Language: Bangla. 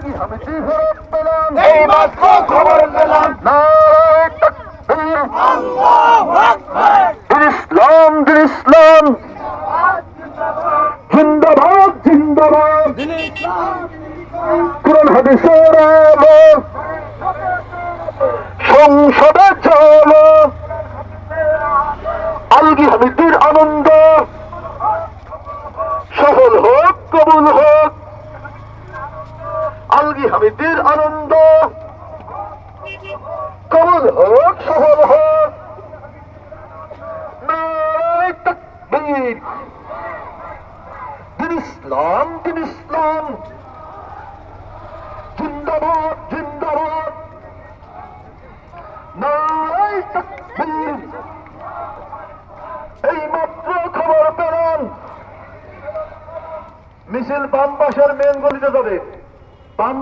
আমি জিহাদ পেলাম, এই মাত্র খবর পেলাম। নারায়ে তাকবীর, আল্লাহু আকবার। দিন ইসলাম, দিন ইসলাম, জিন্দাবাদ জিন্দাবাদ। দিন ইসলাম, কুরআন হাদিসের আলো সংসদে চলো। আলগী হামিদের আনন্দ সফল হোক, কবুল হোক। আলগী হামিদের আনন্দ কবুল হোক, সফল হোক। নারায়ে তাকবীর, দিন ইসলাম, দিন ইসলাম, জিন্দাবাদ জিন্দাবাদ। নারায়ে তাকবীর, এই মাত্র খবর পেলাম মিছিল বাম পাশের মেন গলিতে যাবে। বাম